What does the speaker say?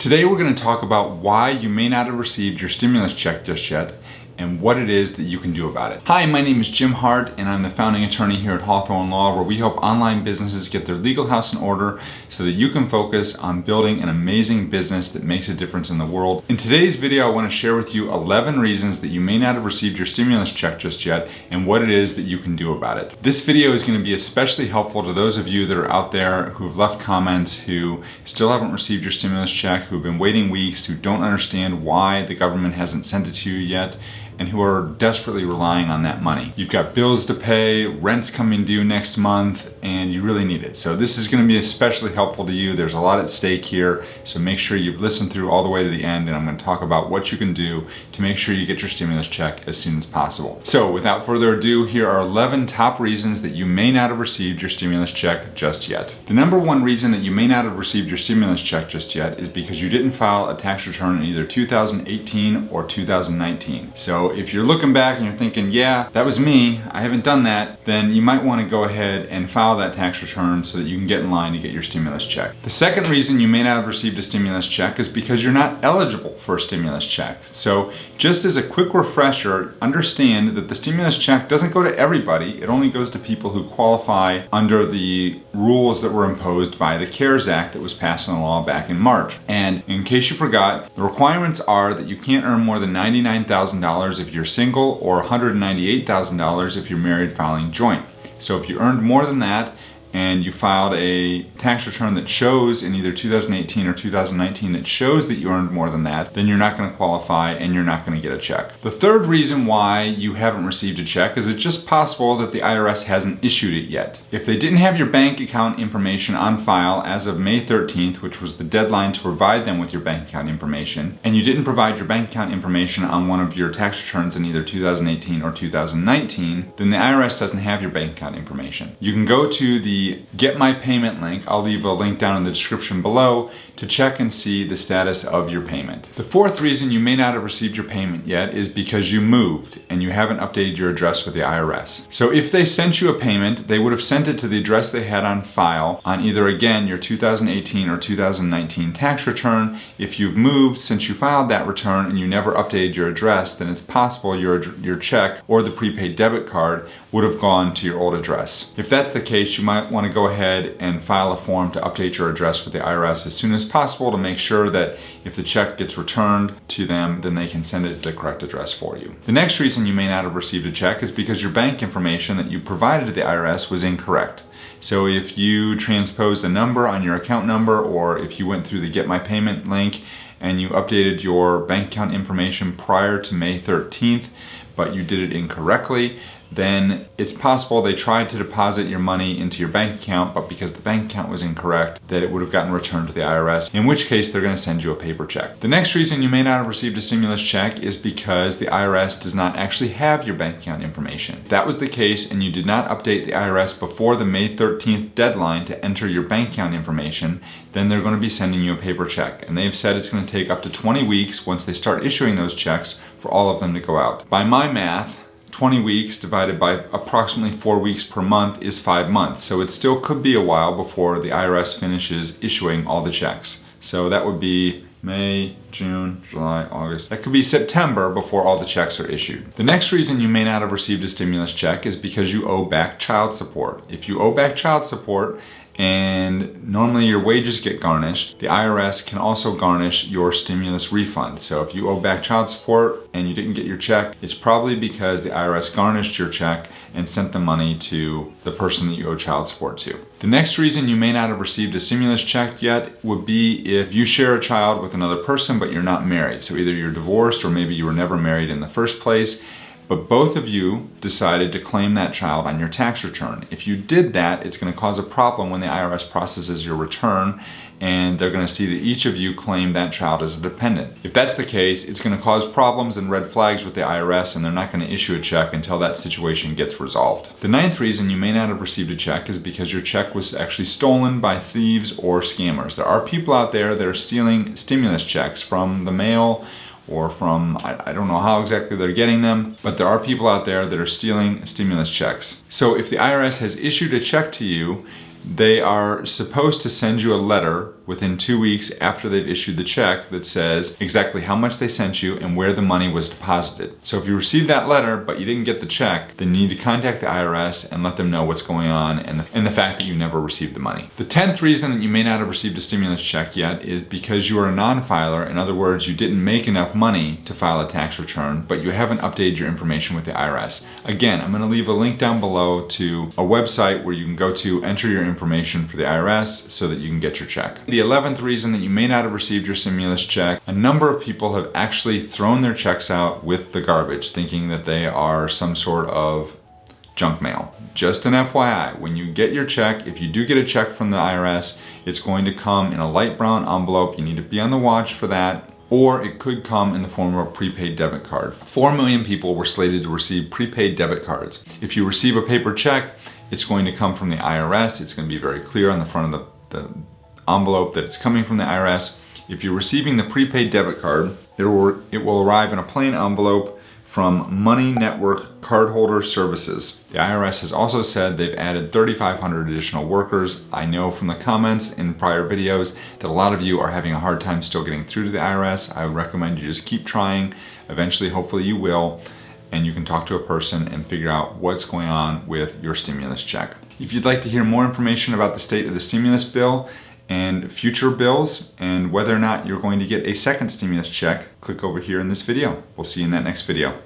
Today we're going to talk about why you may not have received your stimulus check just yet and what it is that you can do about it. Hi, my name is Jim Hart and I'm the founding attorney here at Hawthorn Law, where we help online businesses get their legal house in order so that you can focus on building an amazing business that makes a difference in the world. In today's video, I want to share with you 11 reasons that you may not have received your stimulus check just yet and what it is that you can do about it. This video is going to be especially helpful to those of you that are out there who've left comments, who still haven't received your stimulus check, who've been waiting weeks, who don't understand why the government hasn't sent it to you yet, and who are desperately relying on that money. You've got bills to pay, rent's coming due next month, and you really need it. So this is going to be especially helpful to you. There's a lot at stake here, so make sure you've listened through all the way to the end, and I'm going to talk about what you can do to make sure you get your stimulus check as soon as possible. So without further ado, here are 11 top reasons that you may not have received your stimulus check just yet. The number one reason that you may not have received your stimulus check just yet is because you didn't file a tax return in either 2018 or 2019. So if you're looking back and you're thinking, yeah, that was me, I haven't done that, then you might want to go ahead and file that tax return so that you can get in line to get your stimulus check. The second reason you may not have received a stimulus check is because you're not eligible for a stimulus check. So just as a quick refresher, understand that the stimulus check doesn't go to everybody. It only goes to people who qualify under the rules that were imposed by the CARES Act that was passed into law back in March. And in case you forgot, the requirements are that you can't earn more than $99,000 if you're single, or $198,000 if you're married filing joint. So if you earned more than that and you filed a tax return that shows in either 2018 or 2019 that shows that you earned more than that, then you're not going to qualify and you're not going to get a check. The third reason why you haven't received a check is it's just possible that the IRS hasn't issued it yet. If they didn't have your bank account information on file as of May 13th, which was the deadline to provide them with your bank account information, and you didn't provide your bank account information on one of your tax returns in either 2018 or 2019, then the IRS doesn't have your bank account information. You can go to the Get My Payment link, I'll leave a link down in the description below, to check and see the status of your payment. The fourth reason you may not have received your payment yet is because you moved and you haven't updated your address with the IRS. So if they sent you a payment, they would have sent it to the address they had on file on either, again, your 2018 or 2019 tax return. If you've moved since you filed that return and you never updated your address, then it's possible your check or the prepaid debit card would have gone to your old address. If that's the case, you might want to go ahead and file a form to update your address with the IRS as soon as possible to make sure that if the check gets returned to them, then they can send it to the correct address for you. The next reason you may not have received a check is because your bank information that you provided to the IRS was incorrect. So if you transposed a number on your account number, or if you went through the Get My Payment link and you updated your bank account information prior to May 13th, but you did it incorrectly, then it's possible they tried to deposit your money into your bank account, but because the bank account was incorrect, that it would have gotten returned to the IRS, in which case they're going to send you a paper check. The next reason you may not have received a stimulus check is because the IRS does not actually have your bank account information. If that was the case and you did not update the IRS before the May 13th deadline to enter your bank account information, then they're going to be sending you a paper check. And they've said it's going to take up to 20 weeks once they start issuing those checks for all of them to go out. By my math, 20 weeks divided by approximately 4 weeks per month is 5 months. So it still could be a while before the IRS finishes issuing all the checks. So that would be May, June, July, August. That could be September before all the checks are issued. The next reason you may not have received a stimulus check is because you owe back child support. If you owe back child support, and normally your wages get garnished, the IRS can also garnish your stimulus refund. So if you owe back child support and you didn't get your check, it's probably because the IRS garnished your check and sent the money to the person that you owe child support to. The next reason you may not have received a stimulus check yet would be if you share a child with another person but you're not married. So either you're divorced or maybe you were never married in the first place, but both of you decided to claim that child on your tax return. If you did that, it's going to cause a problem when the IRS processes your return, and they're going to see that each of you claimed that child as a dependent. If that's the case, it's going to cause problems and red flags with the IRS, and they're not going to issue a check until that situation gets resolved. The ninth reason you may not have received a check is because your check was actually stolen by thieves or scammers. There are people out there that are stealing stimulus checks from the mail or from, I don't know how exactly they're getting them, but there are people out there that are stealing stimulus checks. So if the IRS has issued a check to you, they are supposed to send you a letter with within 2 weeks after they've issued the check that says exactly how much they sent you and where the money was deposited. So if you received that letter but you didn't get the check, then you need to contact the IRS and let them know what's going on and the fact that you never received the money. The 10th reason that you may not have received a stimulus check yet is because you are a non-filer. In other words, you didn't make enough money to file a tax return, but you haven't updated your information with the IRS. Again, I'm going to leave a link down below to a website where you can go to enter your information for the IRS so that you can get your check. The 11th reason that you may not have received your stimulus check, a number of people have actually thrown their checks out with the garbage, thinking that they are some sort of junk mail. Just an FYI, when you get your check, if you do get a check from the IRS, it's going to come in a light brown envelope. You need to be on the watch for that. Or it could come in the form of a prepaid debit card. 4 million people were slated to receive prepaid debit cards. If you receive a paper check, it's going to come from the IRS. It's going to be very clear on the front of the envelope that it's coming from the IRS. If you're receiving the prepaid debit card, it will arrive in a plain envelope from Money Network Cardholder Services. The IRS has also said they've added 3,500 additional workers. I know from the comments in prior videos that a lot of you are having a hard time still getting through to the IRS. I would recommend you just keep trying. Eventually, hopefully you will, and you can talk to a person and figure out what's going on with your stimulus check. If you'd like to hear more information about the state of the stimulus bill and future bills and whether or not you're going to get a second stimulus check, click over here in this video. We'll see you in that next video.